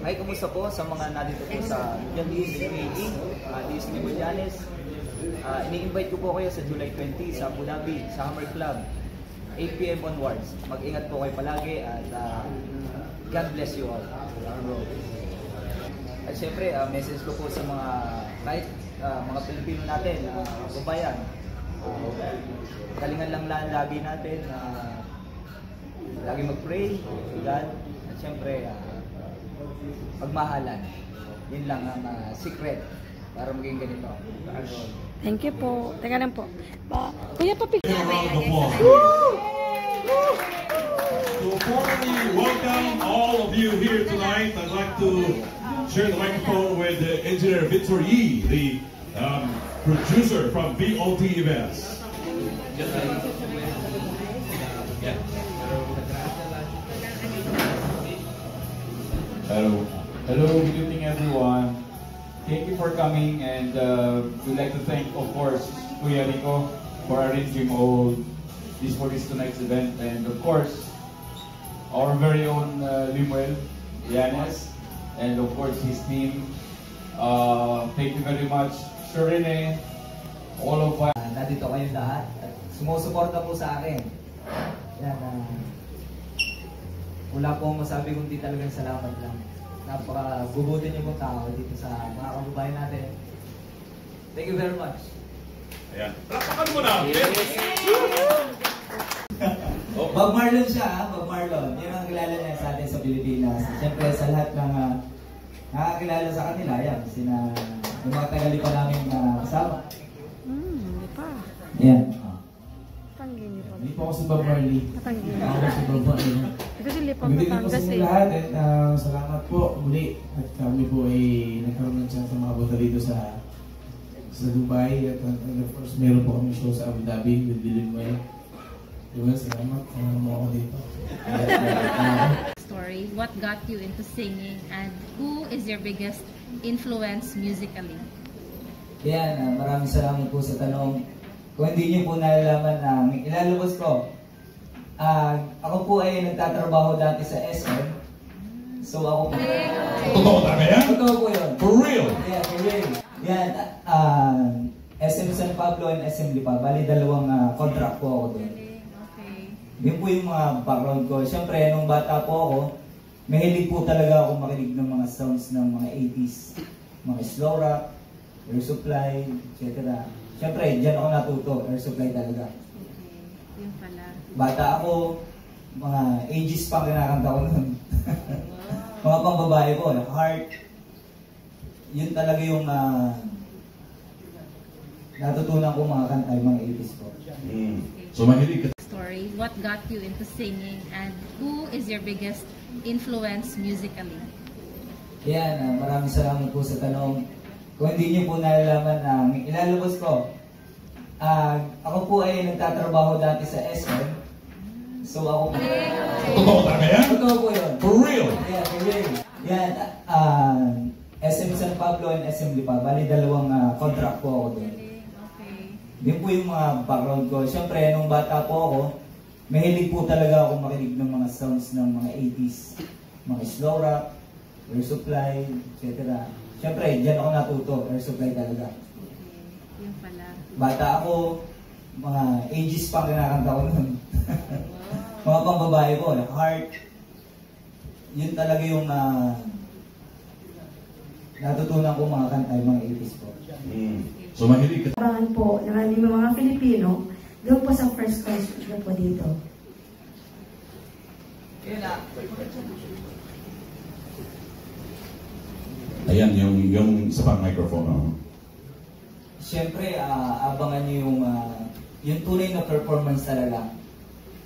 Ay, kumusta po sa mga nandito po sa Middle East, UAE, Disney Mulyanes. Ini-invite ko po kayo sa July 20 sa Abu Dhabi, sa Hammer Club, 8 PM onwards. Mag-ingat po kayo palagi at God bless you all. At syempre, message ko po sa mga kahit mga Pilipino natin, kababayan, galingan lang lagi natin, lagi mag-pray to God, at syempre, pagmahalan. Yun lang ang secret para maging ganito. Thank you po. Teka lang po. Kuya, papi. To formally welcome all of you here tonight, I'd like to share the microphone with Engineer Victor Yee, the producer from VOT Events. Hello, good evening everyone. Thank you for coming, and we'd like to thank, of course, Kuya Rico for arranging all this for tonight's event, and of course, our very own Limuel, Yanes, and of course his team. Thank you very much, Sir Rene, all of us. Nandito kayong lahat at sumusuporta po sa akin. Yan, wala pong masabi kundi talagang salamat lang. Napaka-bubuti niyo pong tao dito sa mga kababayan natin. Thank you very much. Ayan. Tapakan mo na! Bob Marlon siya, Bob Marlon. Yan ang kilala niya sa atin sa Pilipinas. Siyempre sa lahat ng nakakilala sa kanila, yan. Yung mga tagali pa namin kasama. Hindi pa. Yan. Tanggini po. Hindi po ako si Bob Marley. Tanggini. Ako si Bob Marley. Ito si Lipang Good evening po Batangas sa inyo lahat at salamat po muli. At kami po ay nagkaroon ng chance na makapunta dito sa Dubai. At of course, meron po kami show sa Abu Dhabi with Limuel. Diba, salamat. Ano mo ako dito. Story, what got you into singing and who is your biggest influence musically? Yan, maraming salamat po sa tanong. Kung hindi niyo po nalalaman na ilalabas ko, ako po ay nagtatrabaho dati sa SM. So ako po... Totoo talaga yan? Totoo po yun. For real? Yeah, for real. Yan, SM San Pablo and SM Lipa. Bali, dalawang contract po ako doon. Yun po yung mga background ko. Siyempre, nung bata po ako, mahilig po talaga ako makinig ng mga sounds ng mga 80s. Mga slow rock, Air Supply, etc. Siyempre, dyan ako natuto. Air Supply talaga. Yun pala. Bata ako, mga ages pa kinakanta ko nun. Mga pangbabae ko, Heart. Yun talaga yung natutunan ko mga kanta, yung mga 80s ko. So mahilig ka. Story, what got you into singing and who is your biggest influence musically? Yan, maraming salamat po sa tanong. Kung hindi niyo po nalalaman na ilalabas ko, ako po ay nagtatrabaho dati sa SM. So ako po... Totoo talaga yan? Totoo po yun. For real? Yeah, for real. Yan, SM San Pablo and SM Lipa. Bali, dalawang contract po ako doon. Yun po yung mga background ko. Siyempre, nung bata po ako, mahilig po talaga ako makinig ng mga sounds ng mga 80s. Mga slow rock, Air Supply, etc. Siyempre, dyan ako natuto. Air Supply talaga. Yun pala. Bata ako, mga ages pa kinakanta ko nun. Mga pangbabae ko, Heart. Yun talaga yung natutunan ko mga kanta, yung mga 80s ko. So mahilig ka. Abangan po ng aming mga Filipino doon po sa first concert na po dito. Ayan, yung sa pang microphone. Siyempre, abangan niyo yung tunay na performance talaga.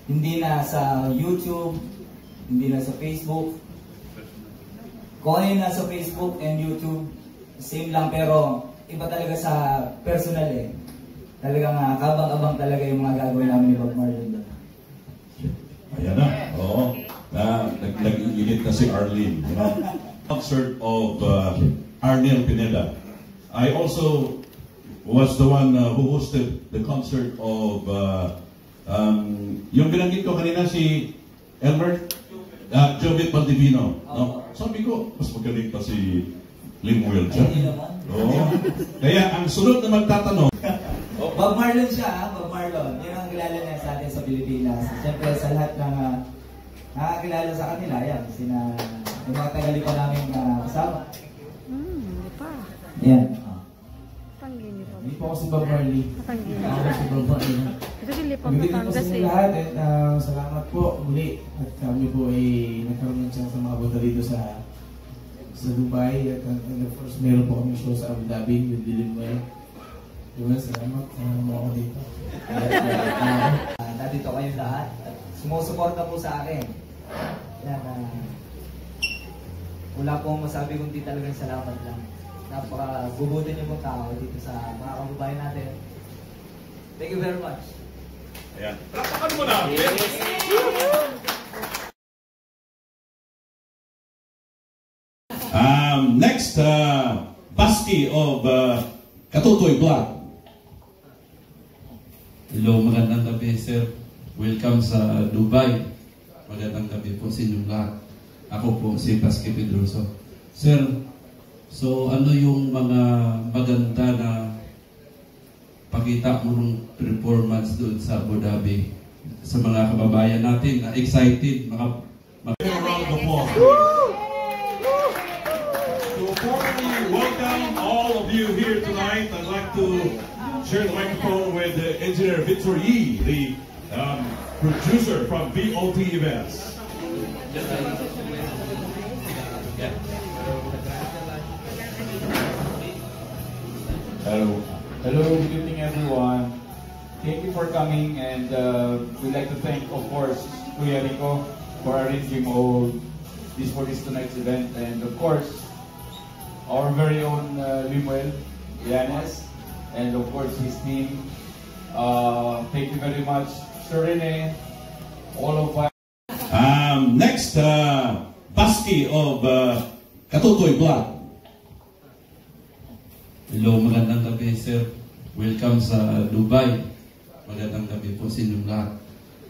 Hindi na sa YouTube, hindi na sa Facebook. Kung ano yung nasa Facebook and YouTube, same lang pero iba talaga sa personal eh. Talagang kabang-abang talaga yung mga gagawin namin ni Bob Marlon doon. Ayan na, oo. Nag-init na si Arlene. You know? Concert of Arnel Pineda. I also was the one who hosted the concert of yung binanggit ko kanina si Elmer Jovit Valdivino. Oo. No? Sabi ko, mas magaling pa si Limuel dyan. Hindi naman. Oo. Kaya ang sunod na magtatanong, Bob Marlon siya, Bob Marlon. Yun ang kilala niya sa atin sa Pilipinas. Siyempre sa lahat ng nakakilala sa kanila, yan. Yung mga tagali pa namin kasama. Hindi pa. Yan. Panggini po. Hindi po ako si Bob Marley. Panggini. Ako si Bob Marley. Ito si Lipang Magandang po Batangas sa inyo eh. lahat at salamat po muli. At kami po ay nagkaroon ng chance na makapunta dito sa Dubai. At of course, meron po kami show sa Abu Dhabi with Dylan Way. Diba, salamat mo ako dito. Nandito kayo lahat. At sumusuporta po sa akin. Yan. Wala pong masabi kundi talagang salamat lang. Napaka-bubuti niyo pong tao dito sa mga kababayan natin. Thank you very much. ayan. Ano mo na? Next, Baski of Katutoy Vlog. Hello, magandang gabi, sir. Welcome sa Dubai. Magandang gabi po sa inyong lahat. Ako po si Baski Pedroso. Sir, so ano yung mga maganda na pakita mo ng performance doon sa Abu Dhabi sa mga kababayan natin na excited, So formally welcome all of you here tonight. I'd like to share the microphone with Engineer Victor Yee, the producer from VOT Events. Hello. Hello, good evening everyone. Thank you for coming, and we'd like to thank, of course, Kuya Rico for arranging all this for this tonight's event, and of course, our very own Limuel, Yanes, and of course his team. Thank you very much, Sir Rene, all of us. Next, Baski of Katutoy Vlog. Hello, magandang gabi, sir. Welcome sa Dubai. Magandang gabi po sa inyong lahat.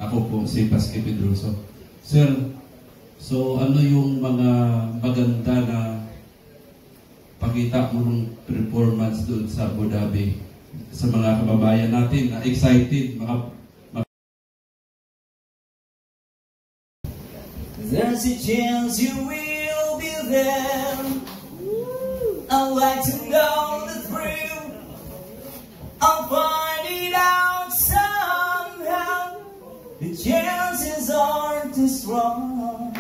Ako po si Baski Pedroso. Sir, so ano yung mga maganda na pakita mo ng performance doon sa Abu Dhabi sa mga kababayan natin na excited, There's a chance you will be there. I'd like to know the thrill. I'll find it out somehow. The chances aren't too strong.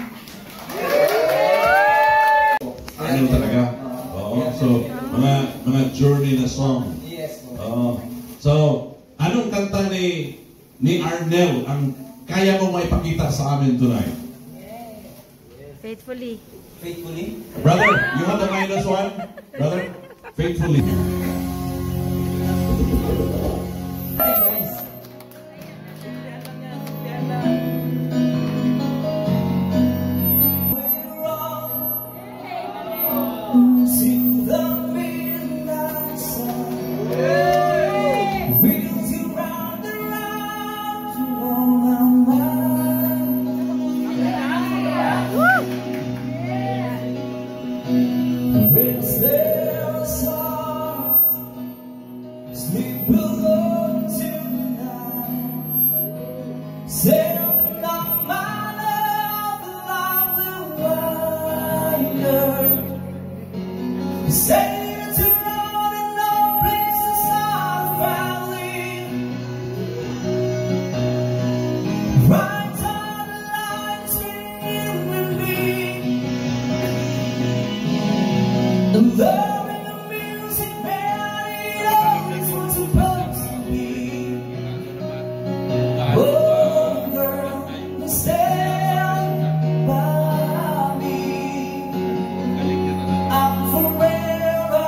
Ano talaga? Oo. So, mga journey na song. Yes. Oo. So, anong kanta ni Arnel ang kaya mo maipakita sa amin tonight? Faithfully. Faithfully. Brother, you have the minus one? Brother, faithfully. Hey guys. We're on to the midnight sun. Wheels you round and round to all my mind. Restless hearts sleep alone tonight. Sailing on my love along the wire. Sailing to run in no places I'm traveling. Right on the line, swinging with me. And loving the music, man, it always was supposed to be. Oh, girl, stand by me. I'm forever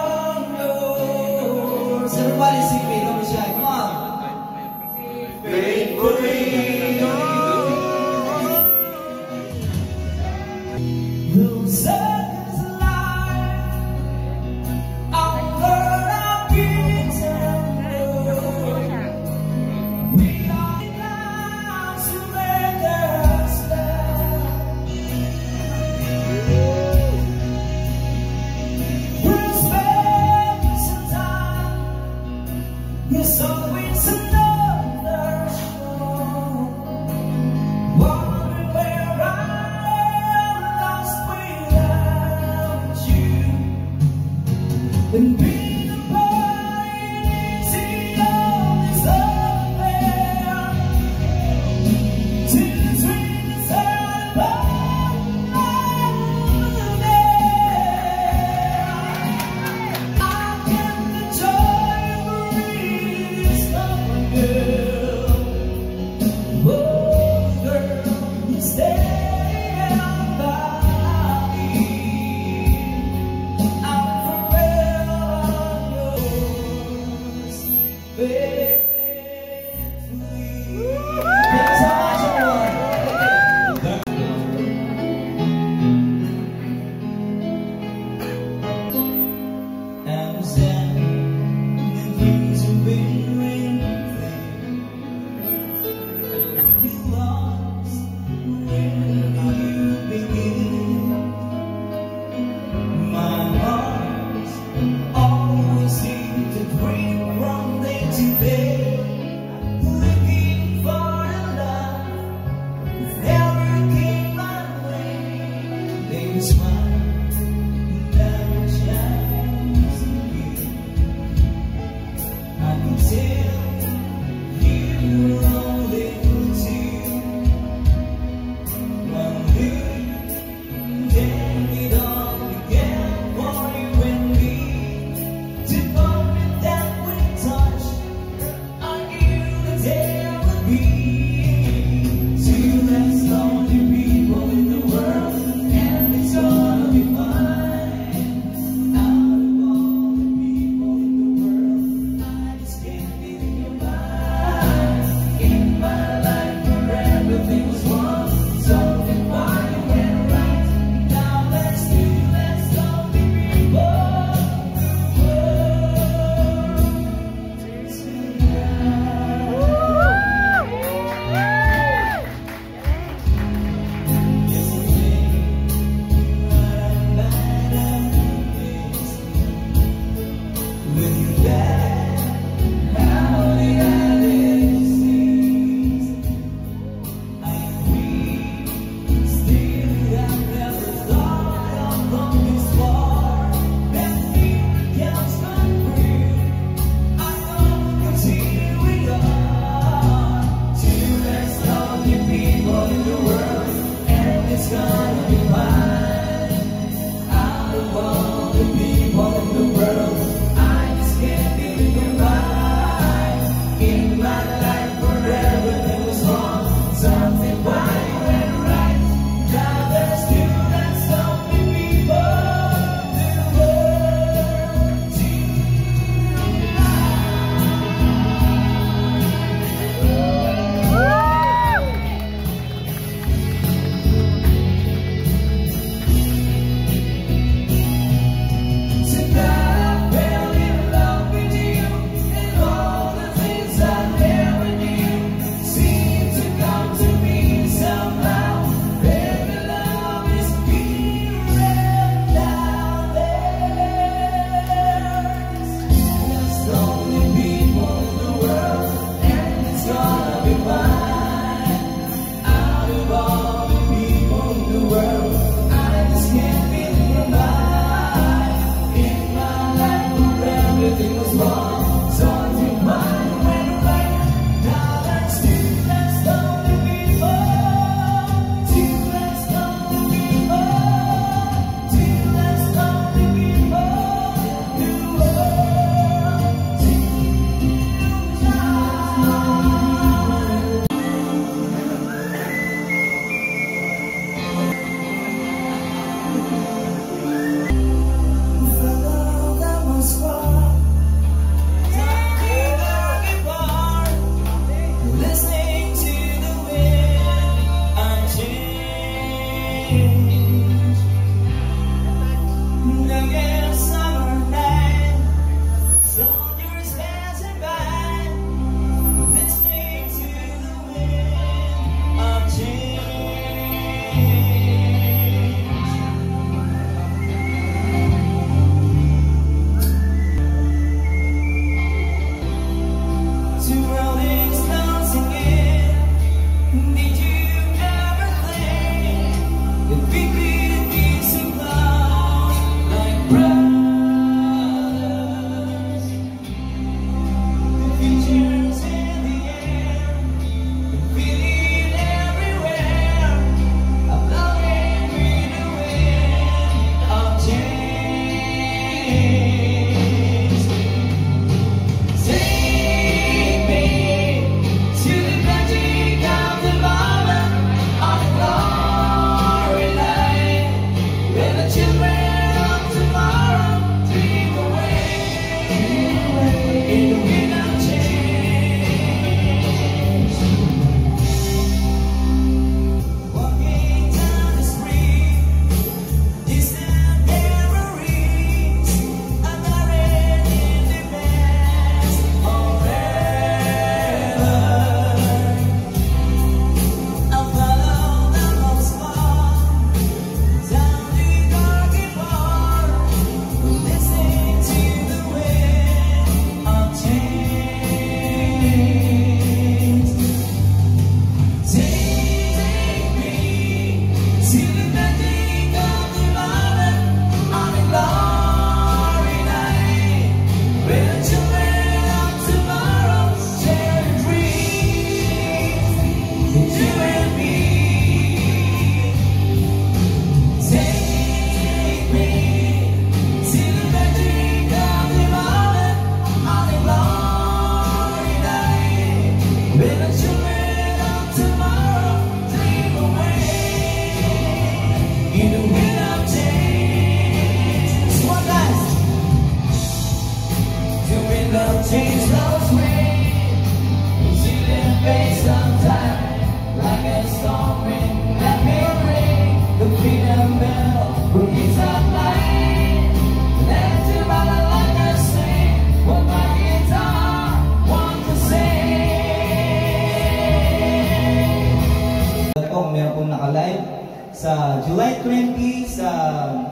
Meron pong naka-live sa July 20 sa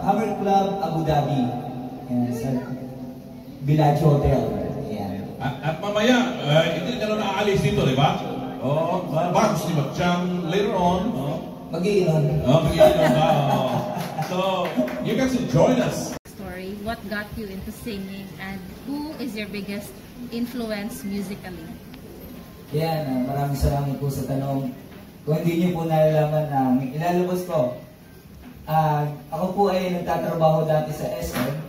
Hammer Club, Abu Dhabi. Ayan, sa Village Hotel. Ayan. At mamaya, hindi ka na naaalis dito, di ba? Oo, Barbs, di ba? Siyang later on, Mag-iinom. mag-iinom ba? So, you guys can join us. Story, what got you into singing and who is your biggest influence musically? Yan, maraming salamat po sa tanong. Kung hindi niyo po nalalaman na ilalabas ko, ako po ay nagtatrabaho dati sa SM.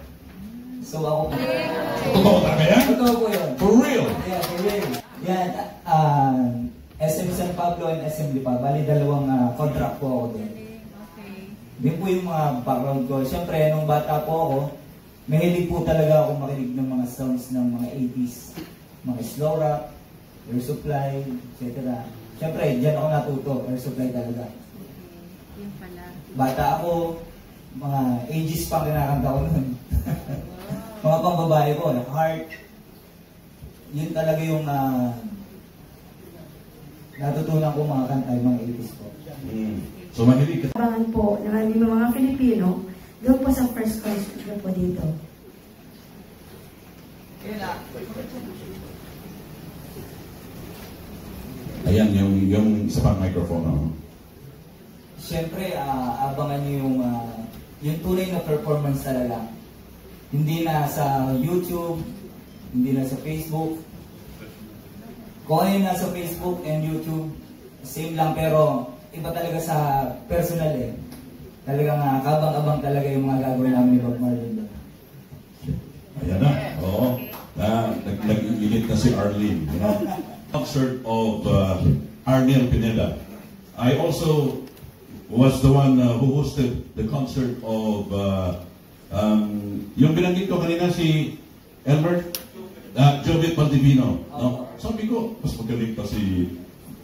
So ako po... Totoo talaga yan? Totoo po yun. For real? Yeah, for real. Yan, SM San Pablo and SM Lipa. Bali, dalawang contract po ako din. Okay. Din po yung mga background ko. Siyempre, nung bata po ako, mahilig po talaga ako makinig ng mga sounds ng mga 80s. Mga slow rock, Air Supply, etc. Siyempre, dyan ako natuto. Air Supply talaga. Okay. Yun pala. Bata ako, mga ages pang kinakanta ko nun. Mga pambabae ko, like Heart. Yun talaga yung natutunan ko mga kanta, yung mga 80s ko. So, mahilig ka. Abangan po ng aming mga Filipino doon po sa first question po dito. Ayan, yung isa pang microphone. Siyempre, abangan nyo yung tunay na performance talaga. Hindi na sa YouTube, hindi na sa Facebook. Kung ano yung nasa Facebook and YouTube, same lang pero iba talaga sa personal eh. Talagang kabang-abang talaga yung mga gagawin namin ni Bob Marley doon. Ayan na, oo. Nag-init na si Arlene. You know? Concert of Arnel Pineda. I also was the one who hosted the concert of yung binanggit ko kanina si Elmer Jovit Valdivino. No? Sabi ko, mas magaling pa si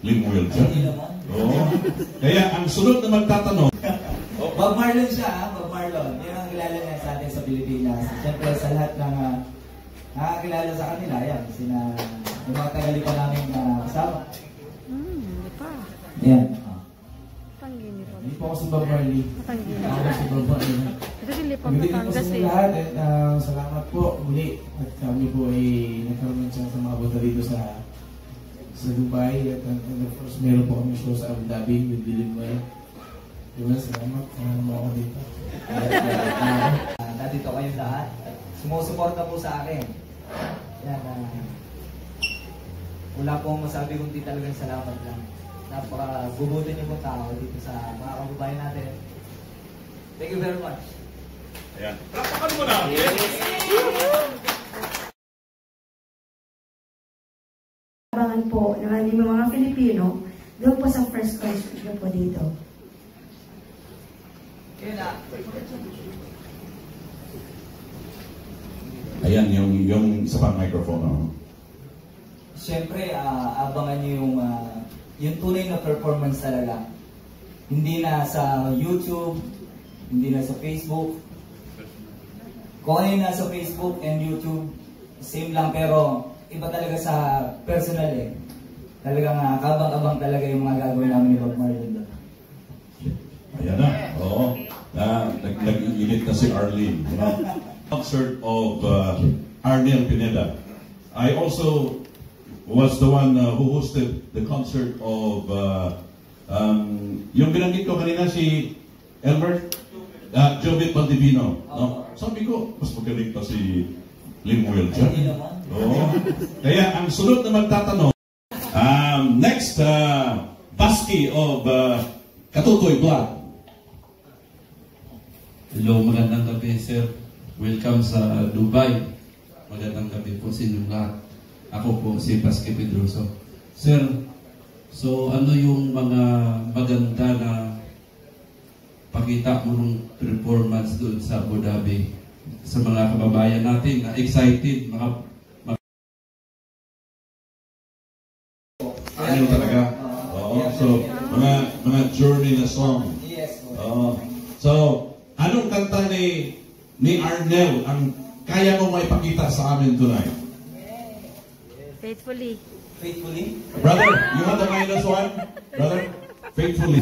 Limuel dyan. Hindi naman. Oo. Kaya ang sunod na magtatanong, Bob Marlon siya, Bob Marlon. Yan ang kilala niya sa atin sa Pilipinas. Siyempre sa lahat ng nakakilala sa kanila, yan. Yung mga tagali pa namin kasama. Hindi pa. Yan. Tangini po. Hindi po ako si Bob Marley. Matangini. Ako si Bob Marley. Ito si Lipang Hindi po Batangas sa eh. lahat. Salamat po muli. At kami po ay nagkaroon ng chance na makapunta dito sa Dubai. At of course, meron po kami show sa Abu Dhabi with Bilinwell. Diba, salamat. Mo ako dito. Nandito kayong lahat. Sumusuporta po sa akin. Yan. Wala po masabi kundi talagang salamat lang. Napaka-bubuti niyo po tao dito sa mga kababayan natin. Thank you very much. ayan, palakpakan mo na. Abangan po ng aming mga Filipino doon po sa first question po dito. Ayan, yung isa pang microphone. Siyempre, abangan nyo yung tunay na performance talaga. Hindi na sa YouTube, hindi na sa Facebook. Kung ano yung nasa Facebook and YouTube, same lang pero iba talaga sa personal eh. Talagang kabang-abang talaga yung mga gagawin namin ni Bob Marley doon. Ayan na, oo. Nag-init na si Arlene. You know? Concert of Arnel Pineda. I also was the one who hosted the concert of yung binanggit ko kanina si Elmer Jovit Valdivino. No? Sabi ko, mas magaling pa si Limuel dyan. Hindi naman. Oo. Kaya ang sunod na magtatanong, next, Baski of Katutoy Vlog. Hello, magandang gabi, sir. Welcome sa Dubai. Magandang gabi po sa inyong lahat. Ako po si Baski Pedroso. Sir, so ano yung mga maganda na pakita mo ng performance doon sa Abu Dhabi sa mga kababayan natin na excited, mga niyo talaga. Oo. So, mga journey na song. Yes po. Oo. So, anong kanta ni Arnel ang kaya mo maipakita sa amin tonight? Faithfully. Faithfully. Brother, you want the minus one? Brother, faithfully.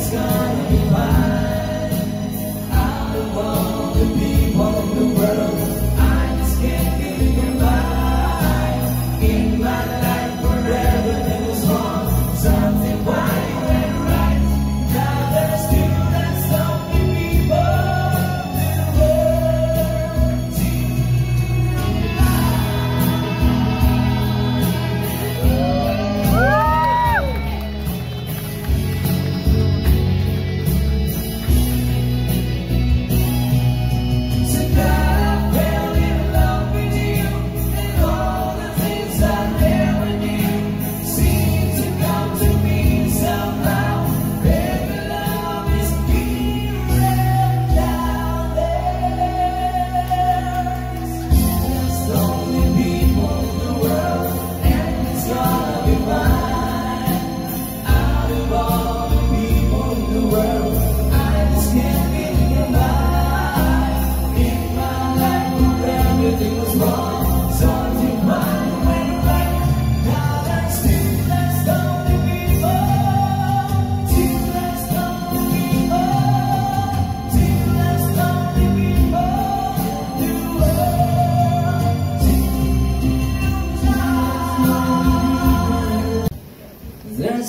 gonna be fine. I'm the one.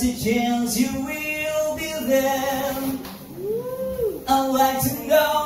there's a chance you will be there. I'd like to know